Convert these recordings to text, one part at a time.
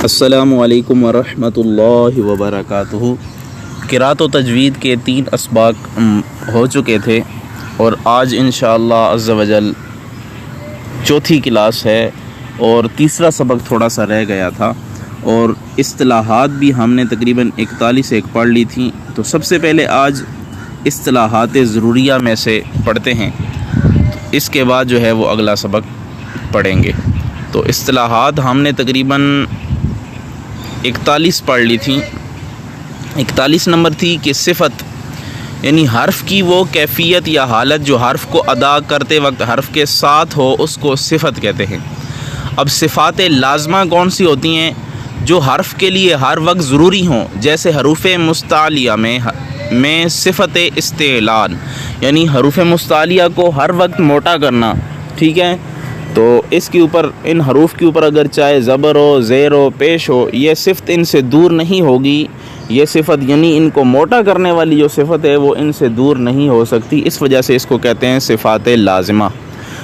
السلام علیکم ورحمۃ اللہ وبرکاتہ۔ قرأت و تجوید کے 3 اسباق ہو چکے تھے اور آج انشاءاللہ عز و جل چوتھی کلاس ہے اور تیسرا سبق تھوڑا سا رہ گیا تھا، اور اصطلاحات بھی ہم نے تقریباً 41 ایک پڑھ لی تھیں۔ تو سب سے پہلے آج اصطلاحات ضروریہ میں سے پڑھتے ہیں، اس کے بعد جو ہے وہ اگلا سبق پڑھیں گے۔ تو اصطلاحات ہم نے تقریباً 41 پڑھ لی تھیں۔ 41 نمبر تھی کہ صفت یعنی حرف کی وہ کیفیت یا حالت جو حرف کو ادا کرتے وقت حرف کے ساتھ ہو، اس کو صفت کہتے ہیں۔ اب صفات لازمہ کون سی ہوتی ہیں؟ جو حرف کے لیے ہر وقت ضروری ہوں، جیسے حروف مستعلیہ میں صفت استعلان، یعنی حروف مستعلیہ کو ہر وقت موٹا کرنا، ٹھیک ہے؟ تو اس کے اوپر، ان حروف کے اوپر اگر چاہے زبر ہو، زیر ہو، پیش ہو، یہ صفت ان سے دور نہیں ہوگی۔ یہ صفت یعنی ان کو موٹا کرنے والی جو صفت ہے وہ ان سے دور نہیں ہو سکتی، اس وجہ سے اس کو کہتے ہیں صفات لازمہ۔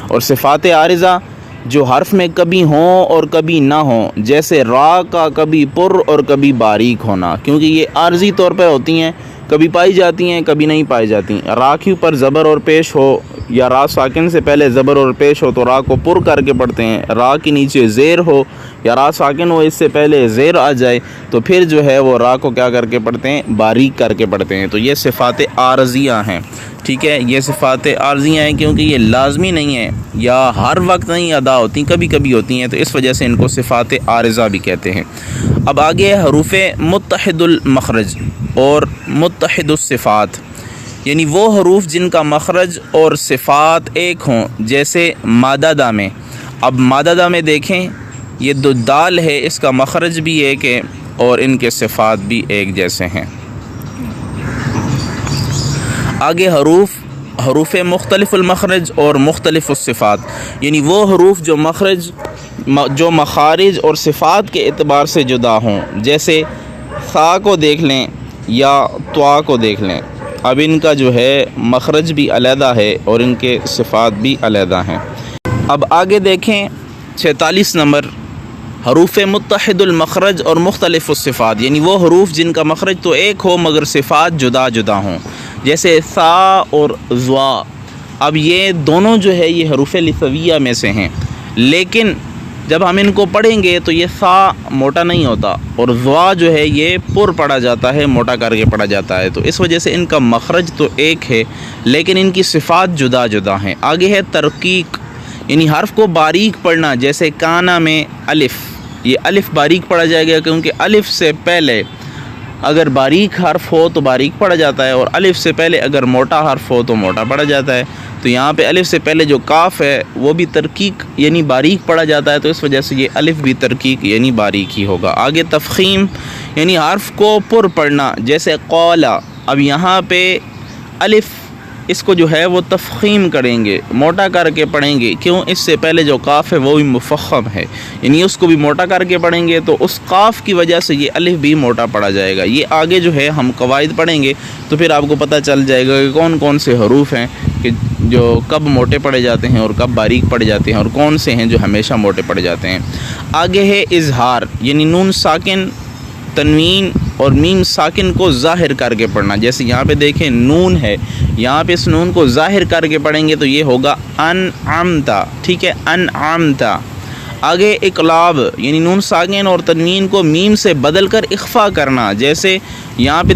اور صفات عارضہ جو حرف میں کبھی ہوں اور کبھی نہ ہوں، جیسے را کا کبھی پر اور کبھی باریک ہونا، کیونکہ یہ عارضی طور پر ہوتی ہیں، کبھی پائی جاتی ہیں کبھی نہیں پائی جاتی۔ را کے اوپر زبر اور پیش ہو، یا را ساکن سے پہلے زبر اور پیش ہو تو را کو پر کر کے پڑھتے ہیں۔ را کے نیچے زیر ہو یا را ساکن ہو، اس سے پہلے زیر آ جائے تو پھر جو ہے وہ را کو کیا کر کے پڑھتے ہیں؟ باریک کر کے پڑھتے ہیں۔ تو یہ صفات عارضیہ ہیں، ٹھیک ہے؟ یہ صفات عارضیہ ہیں کیونکہ یہ لازمی نہیں ہیں یا ہر وقت نہیں ادا ہوتی، کبھی کبھی ہوتی ہیں، تو اس وجہ سے ان کو صفات عارضہ بھی کہتے ہیں۔ اب آگے حروف متحد المخرج اور متحد الصفات، یعنی وہ حروف جن کا مخرج اور صفات ایک ہوں، جیسے مادہ میں۔ اب مادہ میں دیکھیں، یہ دو دال ہے، اس کا مخرج بھی ایک ہے اور ان کے صفات بھی ایک جیسے ہیں۔ آگے حروف مختلف المخرج اور مختلف الصفات، یعنی وہ حروف جو مخارج اور صفات کے اعتبار سے جدا ہوں، جیسے ثا کو دیکھ لیں یا طا کو دیکھ لیں۔ اب ان کا جو ہے مخرج بھی علیحدہ ہے اور ان کے صفات بھی علیحدہ ہیں۔ اب آگے دیکھیں 46 نمبر، حروف متحد المخرج اور مختلف الصفات، یعنی وہ حروف جن کا مخرج تو ایک ہو مگر صفات جدا جدا ہوں، جیسے ثا اور ضا۔ اب یہ دونوں جو ہے یہ حروف لثویہ میں سے ہیں، لیکن جب ہم ان کو پڑھیں گے تو یہ ثا موٹا نہیں ہوتا اور ضا جو ہے یہ پر پڑھا جاتا ہے، موٹا کر کے پڑھا جاتا ہے، تو اس وجہ سے ان کا مخرج تو ایک ہے لیکن ان کی صفات جدا جدا ہیں۔ آگے ہے ترقیق، یعنی حرف کو باریک پڑھنا، جیسے کانا میں الف، یہ الف باریک پڑھا جائے گا کیونکہ الف سے پہلے اگر باریک حرف ہو تو باریک پڑھا جاتا ہے، اور الف سے پہلے اگر موٹا حرف ہو تو موٹا پڑھا جاتا ہے۔ تو یہاں پہ الف سے پہلے جو کاف ہے وہ بھی ترقیق یعنی باریک پڑھا جاتا ہے، تو اس وجہ سے یہ الف بھی ترقیق یعنی باریک ہی ہوگا۔ آگے تفخیم، یعنی حرف کو پر پڑھنا، جیسے قولا۔ اب یہاں پہ الف اس کو جو ہے وہ تفخیم کریں گے، موٹا کر کے پڑھیں گے، کیوں؟ اس سے پہلے جو قاف ہے وہ بھی مفخم ہے، یعنی اس کو بھی موٹا کر کے پڑھیں گے، تو اس قاف کی وجہ سے یہ الف بھی موٹا پڑھا جائے گا۔ یہ آگے جو ہے ہم قواعد پڑھیں گے تو پھر آپ کو پتہ چل جائے گا کہ کون کون سے حروف ہیں کہ جو کب موٹے پڑھے جاتے ہیں اور کب باریک پڑھے جاتے ہیں، اور کون سے ہیں جو ہمیشہ موٹے پڑھے جاتے ہیں۔ آگے ہے اظہار، یعنی نون ساکن، تنوین اور میم ساکن کو ظاہر کر کے پڑھنا، جیسے یہاں پہ دیکھیں نون ہے، یہاں پہ اس نون کو ظاہر کر کے پڑھیں گے تو یہ ہوگا انعمتا، ٹھیک ہے؟ انعمتا۔ آگے اقلاب، یعنی نون ساکن اور تنوین کو میم سے بدل کر اخفا کرنا، جیسے یہاں پہ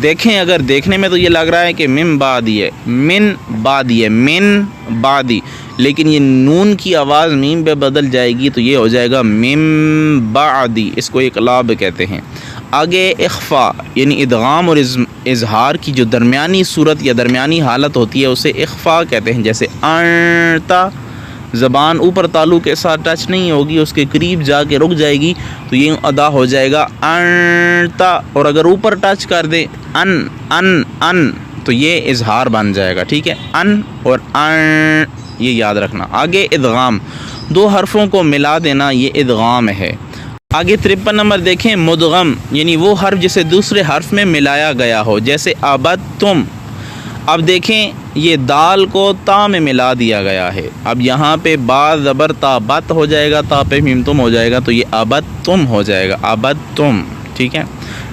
دیکھیں، اگر دیکھنے میں تو یہ لگ رہا ہے کہ من بعدی ہے، من بعدی ہے، من بعدی، لیکن یہ نون کی آواز میم پہ بدل جائے گی تو یہ ہو جائے گا من بعدی، اس کو اقلاب کہتے ہیں۔ آگے اخفا، یعنی ادغام اور اظہار کی جو درمیانی صورت یا درمیانی حالت ہوتی ہے اسے اخفا کہتے ہیں، جیسے انتا، زبان اوپر تالو کے ساتھ ٹچ نہیں ہوگی، اس کے قریب جا کے رک جائے گی تو یہ ادا ہو جائے گا انتا، اور اگر اوپر ٹچ کر دے ان تو یہ اظہار بن جائے گا، ٹھیک ہے؟ ان اور ان، یہ یاد رکھنا۔ آگے ادغام، دو حرفوں کو ملا دینا، یہ ادغام ہے۔ آگے 53 نمبر دیکھیں مدغم، یعنی وہ حرف جسے دوسرے حرف میں ملایا گیا ہو، جیسے عبدتم۔ اب دیکھیں یہ دال کو تا میں ملا دیا گیا ہے۔ اب یہاں پہ با زبر تا بت ہو جائے گا، تا پہ میم تم ہو جائے گا، تو یہ ابتم ہو جائے گا، ابتم، ٹھیک ہے،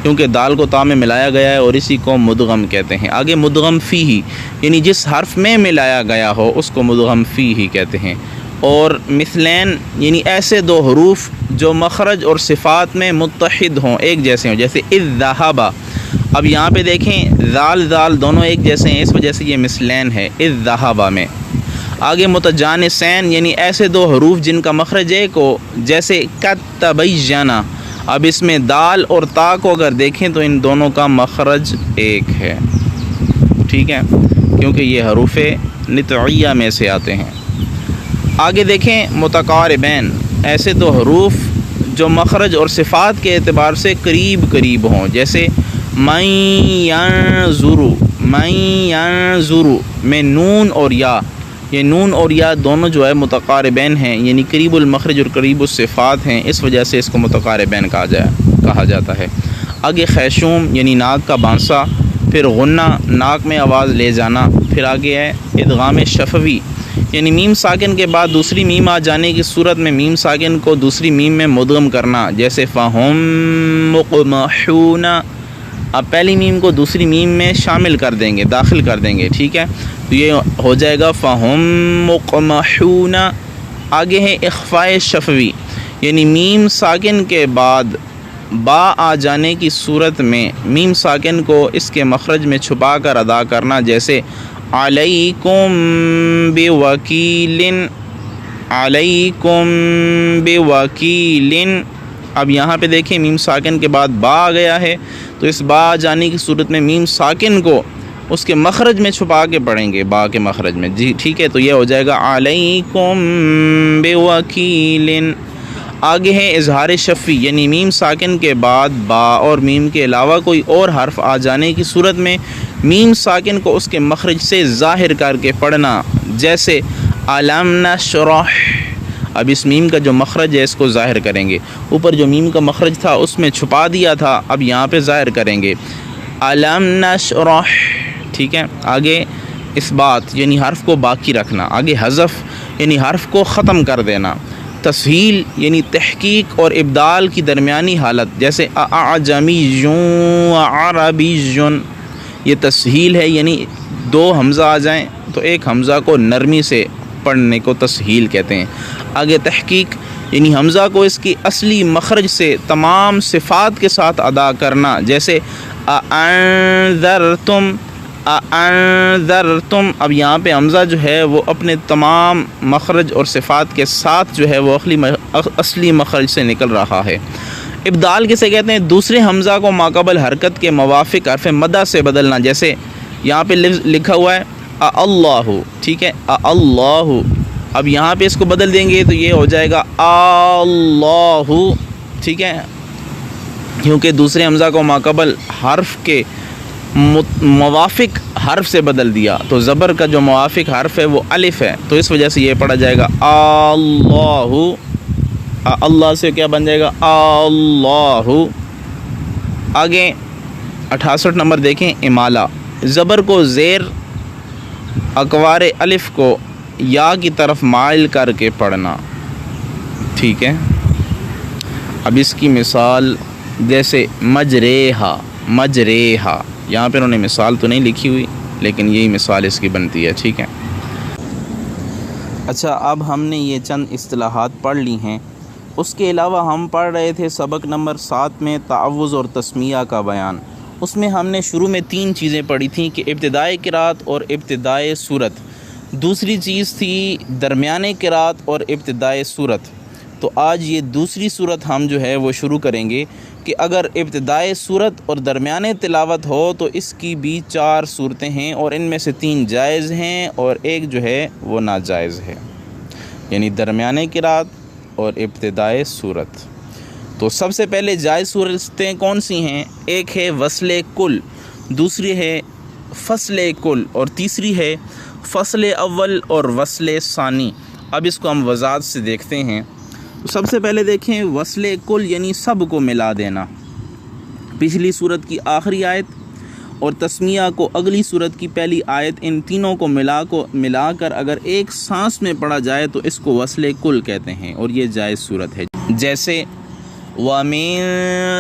کیونکہ دال کو تا میں ملایا گیا ہے اور اسی کو مدغم کہتے ہیں۔ آگے مدغم فی ہی، یعنی جس حرف میں ملایا گیا ہو اس کو مدغم فی ہی کہتے ہیں۔ اور مثلین یعنی ایسے دو حروف جو مخرج اور صفات میں متحد ہوں، ایک جیسے ہوں، جیسے اذ ذہب۔ اب یہاں پہ دیکھیں ذال ذال دونوں ایک جیسے ہیں، اس وجہ سے یہ مثلین ہے اذ ذہب میں۔ آگے متجانسین یعنی ایسے دو حروف جن کا مخرج ایک ہو، جیسے کتبین۔ اب اس میں دال اور تا کو اگر دیکھیں تو ان دونوں کا مخرج ایک ہے، ٹھیک ہے، کیونکہ یہ حروف نطعیہ میں سے آتے ہیں۔ آگے دیکھیں متقاربین، ایسے دو حروف جو مخرج اور صفات کے اعتبار سے قریب قریب ہوں، جیسے من ینظر، من ینظر میں نون اور یا، یہ نون اور یا دونوں جو ہے متقاربین ہیں، یعنی قریب المخرج اور قریب الصفات ہیں، اس وجہ سے اس کو متقاربین کہا جاتا ہے۔ آگے خیشوم یعنی ناک کا بانسا، پھر غنہ ناک میں آواز لے جانا، پھر آگے ہے ادغام شفوی یعنی میم ساکن کے بعد دوسری میم آ جانے کی صورت میں میم ساکن کو دوسری میم میں مدغم کرنا، جیسے فہم مقمحون۔ اب پہلی میم کو دوسری میم میں شامل کر دیں گے، داخل کر دیں گے، ٹھیک ہے، تو یہ ہو جائے گا فہم مقمحون۔ آگے ہے اخفاء شفوی یعنی میم ساکن کے بعد با آ جانے کی صورت میں میم ساکن کو اس کے مخرج میں چھپا کر ادا کرنا، جیسے علیکم بوکیل، علیکم بوکیل۔ اب یہاں پہ دیکھیں میم ساکن کے بعد با آ گیا ہے، تو اس با آ جانے کی صورت میں میم ساکن کو اس کے مخرج میں چھپا کے پڑھیں گے، با کے مخرج میں، جی ٹھیک ہے، تو یہ ہو جائے گا علیکم بوکیل۔ آگے ہے اظہار شفوی یعنی میم ساکن کے بعد با اور میم کے علاوہ کوئی اور حرف آ جانے کی صورت میں میم ساکن کو اس کے مخرج سے ظاہر کر کے پڑھنا، جیسے علم نشرح۔ اب اس میم کا جو مخرج ہے اس کو ظاہر کریں گے، اوپر جو میم کا مخرج تھا اس میں چھپا دیا تھا، اب یہاں پہ ظاہر کریں گے علم نشرح، ٹھیک ہے۔ آگے اثبات یعنی حرف کو باقی رکھنا، آگے حذف یعنی حرف کو ختم کر دینا، تسہیل یعنی تحقیق اور ابدال کی درمیانی حالت، جیسے اعجمی عربی، یہ تسہیل ہے یعنی دو حمزہ آ جائیں تو ایک حمزہ کو نرمی سے پڑھنے کو تسہیل کہتے ہیں۔ آگے تحقیق یعنی حمزہ کو اس کی اصلی مخرج سے تمام صفات کے ساتھ ادا کرنا، جیسے انذرتم، انذرتم۔ اب یہاں پہ حمزہ جو ہے وہ اپنے تمام مخرج اور صفات کے ساتھ جو ہے وہ اصلی مخرج سے نکل رہا ہے۔ ابدال کسے کہتے ہیں؟ دوسرے حمزہ کو ماقبل حرکت کے موافق حرف مدہ سے بدلنا، جیسے یہاں پہ لکھا ہوا ہے اللہ، ٹھیک ہے، اللہ، اب یہاں پہ اس کو بدل دیں گے تو یہ ہو جائے گا اللہ، ٹھیک ہے، کیونکہ دوسرے حمزہ کو ماقبل حرف کے موافق حرف سے بدل دیا، تو زبر کا جو موافق حرف ہے وہ الف ہے، تو اس وجہ سے یہ پڑھا جائے گا اللہ، اللہ سے کیا بن جائے گا اللہ۔ آگے 68 نمبر دیکھیں امالہ، زبر کو زیر اقوار الف کو یا کی طرف مائل کر کے پڑھنا، ٹھیک ہے۔ اب اس کی مثال جیسے مجریہا، مجریہا، یہاں پہ انہوں نے مثال تو نہیں لکھی ہوئی لیکن یہی مثال اس کی بنتی ہے، ٹھیک ہے۔ اچھا، اب ہم نے یہ چند اصطلاحات پڑھ لی ہیں، اس کے علاوہ ہم پڑھ رہے تھے سبق نمبر 7 میں تعوذ اور تسمیہ کا بیان۔ اس میں ہم نے شروع میں 3 چیزیں پڑھی تھیں کہ ابتدائی قرات اور ابتدائی صورت، دوسری چیز تھی درمیانے قرات اور ابتدائی صورت۔ تو آج یہ دوسری صورت ہم جو ہے وہ شروع کریں گے کہ اگر ابتدائی صورت اور درمیانے تلاوت ہو تو اس کی بھی 4 صورتیں ہیں، اور ان میں سے 3 جائز ہیں اور ایک جو ہے وہ ناجائز ہے، یعنی درمیانے قرات اور ابتدائی صورت۔ تو سب سے پہلے جائز صورتیں کون سی ہیں؟ ایک ہے وصل کل، دوسری ہے فصل کل، اور تیسری ہے فصل اول اور وصل ثانی۔ اب اس کو ہم وضاحت سے دیکھتے ہیں۔ سب سے پہلے دیکھیں وصل کل یعنی سب کو ملا دینا، پچھلی صورت کی آخری آیت اور تسمیہ کو اگلی صورت کی پہلی آیت، ان تینوں کو ملا کر اگر ایک سانس میں پڑھا جائے تو اس کو وصل کل کہتے ہیں، اور یہ جائز صورت ہے۔ جیسے وَمِن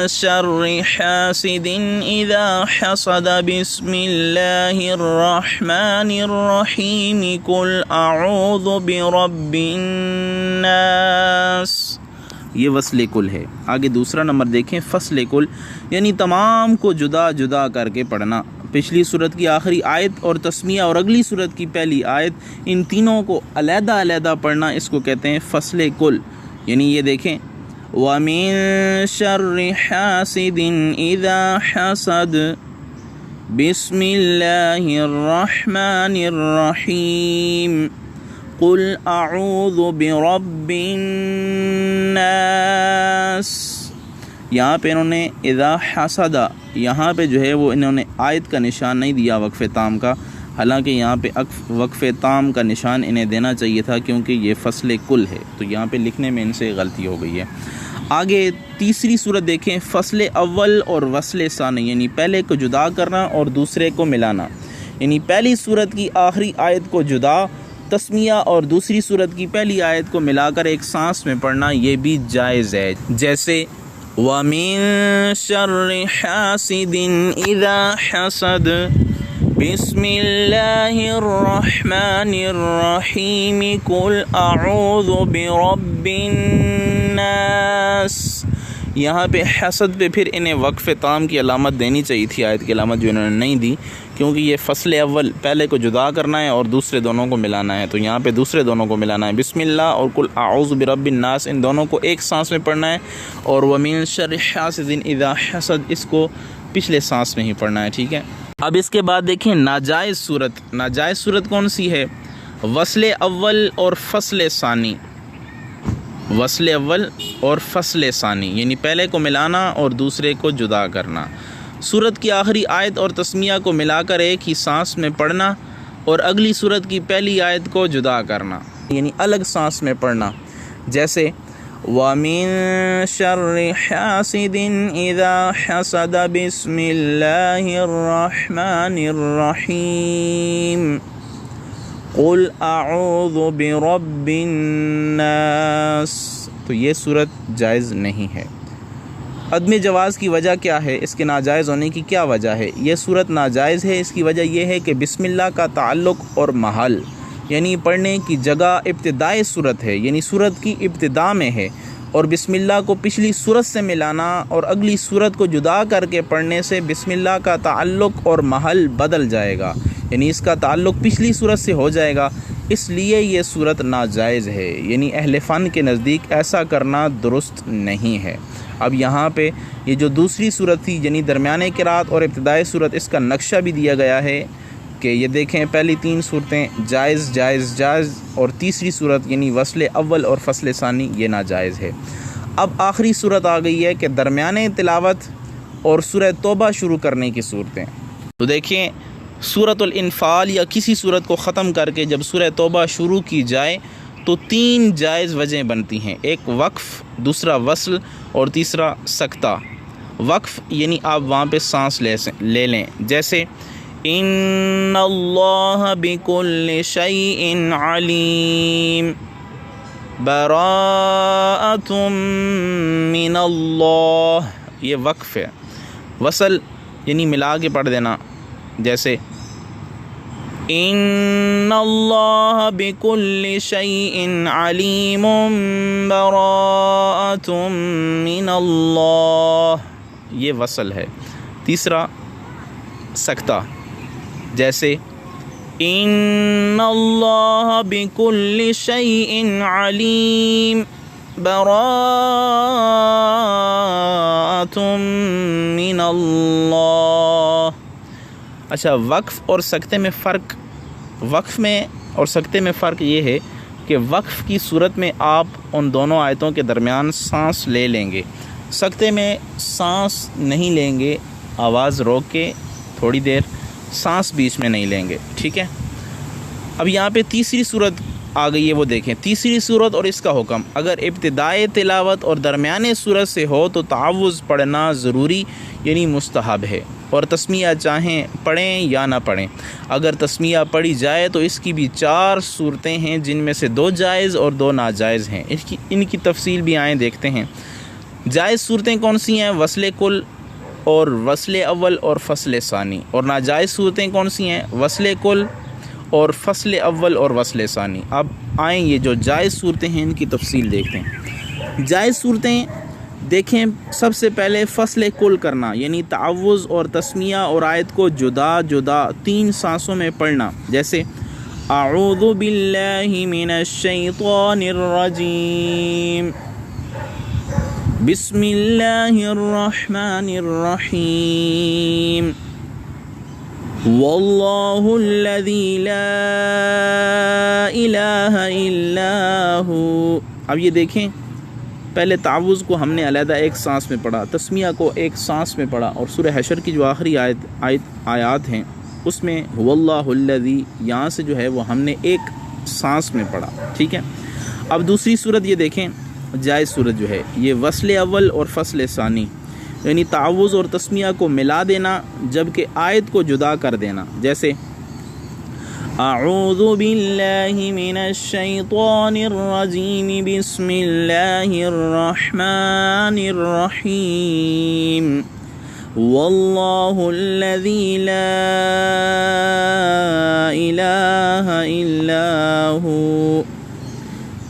شَرِّ حَاسِدٍ إِذَا حَسَدَ بِسْمِ اللَّهِ الرَّحْمَنِ الرَّحِيمِ قُلْ أَعُوذُ بِرَبِّ النَّاسِ، یہ وصل کل ہے۔ آگے دوسرا نمبر دیکھیں، فصل کل یعنی تمام کو جدا جدا کر کے پڑھنا۔ پچھلی صورت کی آخری آیت اور تسمیہ اور اگلی صورت کی پہلی آیت، ان تینوں کو علیحدہ علیحدہ پڑھنا، اس کو کہتے ہیں فصل کل۔ یعنی یہ دیکھیں، وَمِن شَرِّ حَاسِدٍ إِذَا حَسَدَ بِسْمِ اللَّهِ الرَّحْمَنِ الرَّحِيمِ قُلْ أَعُوذُ بِرَبِّ النَّاسِ۔ یہاں پہ انہوں نے اذا حسد، یہاں پہ جو ہے وہ انہوں نے آیت کا نشان نہیں دیا وقف تام کا، حالانکہ یہاں پہ وقف تام کا نشان انہیں دینا چاہیے تھا کیونکہ یہ فصل کل ہے، تو یہاں پہ لکھنے میں ان سے غلطی ہو گئی ہے۔ آگے تیسری صورت دیکھیں، فصل اول اور وصل ثانی، یعنی پہلے کو جدا کرنا اور دوسرے کو ملانا۔ یعنی پہلی صورت کی آخری آیت کو جدا، تسمیہ اور دوسری صورت کی پہلی آیت کو ملا کر ایک سانس میں پڑھنا، یہ بھی جائز ہے۔ جیسے وَمِن شَرِّ حَاسِدٍ إِذَا حَسَدَ بِسْمِ اللَّهِ الرَّحْمَنِ الرَّحِيمِ قُلْ أَعُوذُ بِرَبِّ النَّاسِ۔ یہاں پہ حسد پہ پھر انہیں وقف تام کی علامت دینی چاہیے تھی، آیت کی علامت جو انہوں نے نہیں دی، کیونکہ یہ فصل اول پہلے کو جدا کرنا ہے اور دوسرے دونوں کو ملانا ہے، تو یہاں پہ دوسرے دونوں کو ملانا ہے۔ بسم اللہ اور قل اعوذ برب الناس، ان دونوں کو ایک سانس میں پڑھنا ہے، اور ومن شر حاسد اذا حسد، اس کو پچھلے سانس میں ہی پڑھنا ہے، ٹھیک ہے۔ اب اس کے بعد دیکھیں ناجائز صورت۔ ناجائز صورت کون سی ہے؟ وصل اول اور فصل ثانی۔ وصل اول اور فصل ثانی یعنی پہلے کو ملانا اور دوسرے کو جدا کرنا۔ سورت کی آخری آیت اور تسمیہ کو ملا کر ایک ہی سانس میں پڑھنا اور اگلی سورت کی پہلی آیت کو جدا کرنا، یعنی الگ سانس میں پڑھنا۔ جیسے وَمِن شَرِّ حَاسِدٍ إِذَا حَسَدَ بِسْمِ اللَّهِ الرَّحْمَنِ الرَّحِيمِ قُلْ أَعُوذُ بِرَبِّ النَّاسِ۔ تو یہ صورت جائز نہیں ہے۔ عدم جواز کی وجہ کیا ہے؟ اس کے ناجائز ہونے کی کیا وجہ ہے؟ یہ صورت ناجائز ہے، اس کی وجہ یہ ہے کہ بسم اللہ کا تعلق اور محل یعنی پڑھنے کی جگہ ابتدائی صورت ہے، یعنی صورت کی ابتدا میں ہے، اور بسم اللہ کو پچھلی صورت سے ملانا اور اگلی صورت کو جدا کر کے پڑھنے سے بسم اللہ کا تعلق اور محل بدل جائے گا، یعنی اس کا تعلق پچھلی صورت سے ہو جائے گا، اس لیے یہ صورت ناجائز ہے، یعنی اہل فن کے نزدیک ایسا کرنا درست نہیں ہے۔ اب یہاں پہ یہ جو دوسری صورت تھی یعنی درمیانے قرات اور ابتدائی صورت، اس کا نقشہ بھی دیا گیا ہے کہ یہ دیکھیں پہلی تین صورتیں جائز جائز جائز، اور تیسری صورت یعنی وصل اول اور فصل ثانی یہ ناجائز ہے۔ اب آخری صورت آ گئی ہے کہ درمیانے تلاوت اور سورہ توبہ شروع کرنے کی صورتیں۔ تو دیکھیں سورۃ الانفال یا کسی صورت کو ختم کر کے جب سورہ توبہ شروع کی جائے تو تین جائز وجہیں بنتی ہیں، ایک وقف، دوسرا وصل اور تیسرا سکتہ۔ وقف یعنی آپ وہاں پہ سانس لے لیں، جیسے ان اللہ بکل شیء علیم براءۃ من اللہ، یہ وقف ہے۔ وصل یعنی ملا کے پڑھ دینا، جیسے ان اللہ بکل شیء علیم براءۃ من اللہ، یہ وصل ہے۔ تیسرا سکتہ، جیسے ان اللہ بکل شیء علیم براءۃ من اللہ۔ اچھا، وقف اور سکتے میں فرق، وقف میں اور سکتے میں فرق یہ ہے کہ وقف کی صورت میں آپ ان دونوں آیتوں کے درمیان سانس لے لیں گے، سکتے میں سانس نہیں لیں گے، آواز روک کے تھوڑی دیر سانس بیچ میں نہیں لیں گے، ٹھیک ہے۔ اب یہاں پہ تیسری صورت آ گئی ہے، وہ دیکھیں تیسری صورت اور اس کا حکم۔ اگر ابتدائے تلاوت اور درمیانے صورت سے ہو تو تعوذ پڑھنا ضروری یعنی مستحب ہے۔ اور تسمیہ چاہیں پڑھیں یا نہ پڑھیں۔ اگر تسمیہ پڑھی جائے تو اس کی بھی 4 صورتیں ہیں، جن میں سے 2 جائز اور 2 ناجائز ہیں۔ ان کی تفصیل بھی آئیں دیکھتے ہیں۔ جائز صورتیں کون سی ہیں؟ وصل کل اور وصل اول اور فصل ثانی۔ اور ناجائز صورتیں کون سی ہیں؟ وصل کل اور فصل اول اور وصل ثانی۔ اب آئیں یہ جو جائز صورتیں ہیں ان کی تفصیل دیکھتے ہیں۔ جائز صورتیں دیکھیں، سب سے پہلے فصل کل کرنا، یعنی تعوذ اور تسمیہ اور آیت کو جدا جدا 3 سانسوں میں پڑھنا، جیسے اعوذ باللہ من الشیطان الرجیم، بسم اللہ الرحمن الرحیم، واللہ الذی لا الہ الا ہو۔ اب یہ دیکھیں، پہلے تعوذ کو ہم نے علیحدہ ایک سانس میں پڑھا، تسمیہ کو ایک سانس میں پڑھا، اور سورہ حشر کی جو آخری آیات ہیں اس میں واللہ الذی، یہاں سے جو ہے وہ ہم نے ایک سانس میں پڑھا، ٹھیک ہے۔ اب دوسری صورت یہ دیکھیں، جائز صورت جو ہے یہ وصل اول اور فصل ثانی، یعنی تعوذ اور تسمیہ کو ملا دینا جبکہ آیت کو جدا کر دینا، جیسے اعوذ باللہ من الشیطان الرجیم، بسم اللہ الرحمن الرحیم، واللہ الذی لا الہ الا ہو۔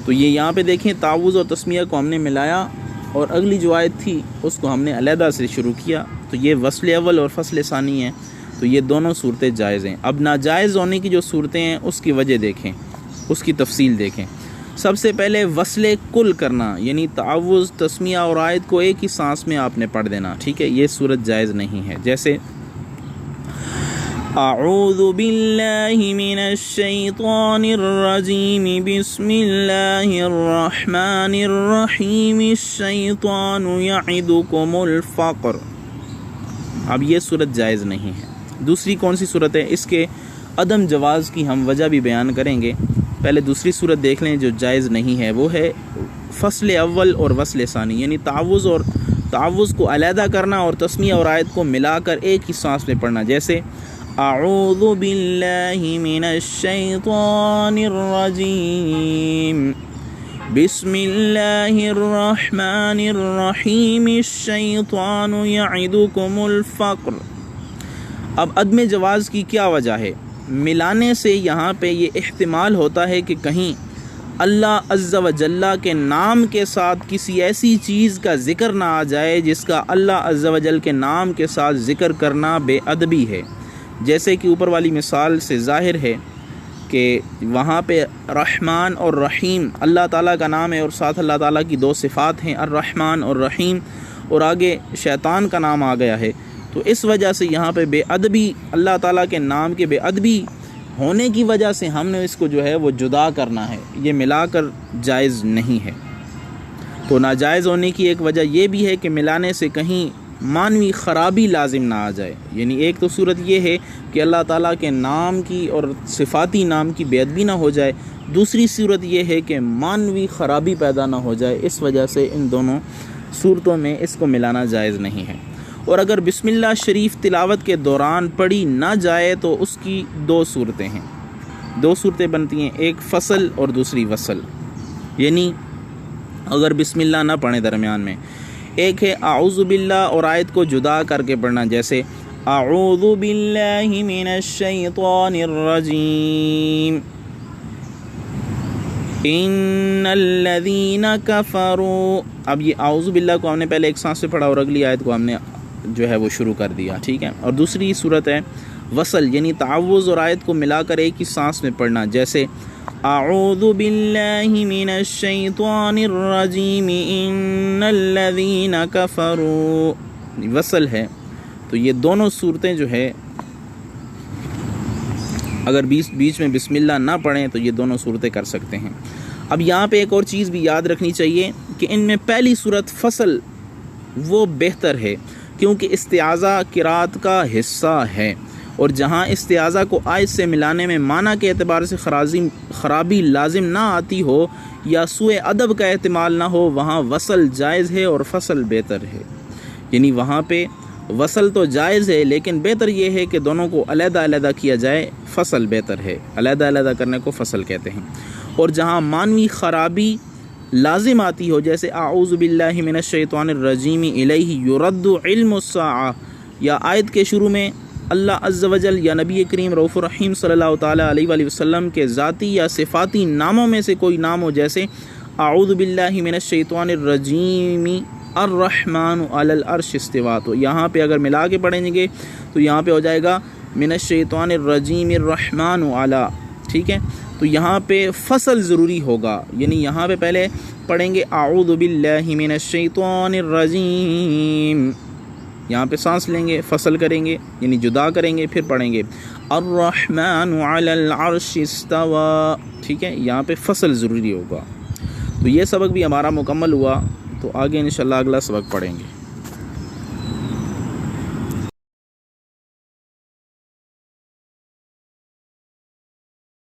تو یہ یہاں پہ دیکھیں، تعوذ اور تسمیہ کو ہم نے ملایا اور اگلی جو آیت تھی اس کو ہم نے علیحدہ سے شروع کیا، تو یہ وصل اول اور فصل ثانی ہیں، تو یہ دونوں صورتیں جائز ہیں۔ اب ناجائز ہونے کی جو صورتیں ہیں اس کی وجہ دیکھیں، اس کی تفصیل دیکھیں۔ سب سے پہلے وصل کل کرنا، یعنی تعوذ، تسمیہ اور آیت کو ایک ہی سانس میں آپ نے پڑھ دینا، ٹھیک ہے، یہ صورت جائز نہیں ہے، جیسے اعوذ باللہ من الشیطان الرجیم، بسم اللہ الرحمن الرحیم، الشیطان یعدکم الفقر۔ اب یہ صورت جائز نہیں ہے۔ دوسری کون سی صورت ہے؟ اس کے عدم جواز کی ہم وجہ بھی بیان کریں گے۔ پہلے دوسری صورت دیکھ لیں جو جائز نہیں ہے، وہ ہے فصل اول اور وصل ثانی، یعنی تعوذ کو علیحدہ کرنا اور تسمیہ اور آیت کو ملا کر ایک ہی سانس میں پڑھنا، جیسے اعوذ باللہ من الشیطان الرجیم، بسم اللہ الرحمن الرحیم، الشیطان یعدکم الفقر۔ اب عدم جواز کی کیا وجہ ہے؟ ملانے سے یہاں پہ یہ احتمال ہوتا ہے کہ کہیں اللہ عز و جل کے نام کے ساتھ کسی ایسی چیز کا ذکر نہ آ جائے جس کا اللہ عز و جل کے نام کے ساتھ ذکر کرنا بے ادبی ہے، جیسے کہ اوپر والی مثال سے ظاہر ہے کہ وہاں پہ رحمان اور رحیم اللہ تعالیٰ کا نام ہے اور ساتھ اللہ تعالیٰ کی 2 صفات ہیں، الرحمن اور رحیم، اور آگے شیطان کا نام آ گیا ہے، تو اس وجہ سے یہاں پہ بے ادبی، اللہ تعالیٰ کے نام کے بے ادبی ہونے کی وجہ سے ہم نے اس کو جو ہے وہ جدا کرنا ہے، یہ ملا کر جائز نہیں ہے۔ تو ناجائز ہونے کی ایک وجہ یہ بھی ہے کہ ملانے سے کہیں معنوی خرابی لازم نہ آ جائے، یعنی ایک تو صورت یہ ہے کہ اللہ تعالیٰ کے نام کی اور صفاتی نام کی بے ادبی نہ ہو جائے، دوسری صورت یہ ہے کہ معنوی خرابی پیدا نہ ہو جائے، اس وجہ سے ان دونوں صورتوں میں اس کو ملانا جائز نہیں ہے۔ اور اگر بسم اللہ شریف تلاوت کے دوران پڑھی نہ جائے تو اس کی 2 صورتیں ہیں، 2 صورتیں بنتی ہیں، ایک فصل اور دوسری وصل، یعنی اگر بسم اللہ نہ پڑھیں درمیان میں، ایک ہے اعوذ باللہ اور آیت کو جدا کر کے پڑھنا، جیسے اعوذ باللہ من الشیطان الرجیم، ان الذین کفروا۔ اب یہ اعوذ باللہ کو ہم نے پہلے ایک سانس سے پڑھا اور اگلی آیت کو ہم نے جو ہے وہ شروع کر دیا، ٹھیک ہے۔ اور دوسری صورت ہے وصل، یعنی تعوذ اور آیت کو ملا کر ایک ہی سانس میں پڑھنا، جیسے اعوذ باللہ من الشیطان الرجیم، ان الذین کفروا، وصل ہے۔ تو یہ دونوں صورتیں جو ہے اگر بیچ میں بسم اللہ نہ پڑھیں تو یہ دونوں صورتیں کر سکتے ہیں۔ اب یہاں پہ ایک اور چیز بھی یاد رکھنی چاہیے کہ ان میں پہلی صورت فصل وہ بہتر ہے، کیونکہ استعاذہ قرات کا حصہ ہے، اور جہاں استعاذہ کو آیت سے ملانے میں معنی کے اعتبار سے خرابی لازم نہ آتی ہو یا سوء ادب کا احتمال نہ ہو، وہاں وصل جائز ہے اور فصل بہتر ہے، یعنی وہاں پہ وصل تو جائز ہے لیکن بہتر یہ ہے کہ دونوں کو علیحدہ علیحدہ کیا جائے، فصل بہتر ہے، علیحدہ علیحدہ کرنے کو فصل کہتے ہیں۔ اور جہاں معنوی خرابی لازم آتی ہو، جیسے اعوذ باللہ من الشیطان الرجیم الیہ یرد علم الساعہ، یا آیت کے شروع میں اللہ عز و جل یا نبی کریم رؤوف الرحیم صلی اللہ تعالیٰ علیہ وآلہ وسلم کے ذاتی یا صفاتی ناموں میں سے کوئی نام ہو، جیسے اعوذ باللہ من الشیطان الرجیم الرحمن علی العرش استویٰ، تو یہاں پہ اگر ملا کے پڑھیں گے تو یہاں پہ ہو جائے گا من الشیطان الرجیم الرحمن علی، ٹھیک ہے؟ تو یہاں پہ فصل ضروری ہوگا، یعنی یہاں پہ پہلے پڑھیں گے اعوذ باللہ من الشیطان الرجیم، یہاں پہ سانس لیں گے، فصل کریں گے یعنی جدا کریں گے، پھر پڑھیں گے الرحمن علی العرش استویٰ، ٹھیک ہے؟ یہاں پہ فصل ضروری ہوگا۔ تو یہ سبق بھی ہمارا مکمل ہوا، تو آگے انشاءاللہ اگلا سبق پڑھیں گے۔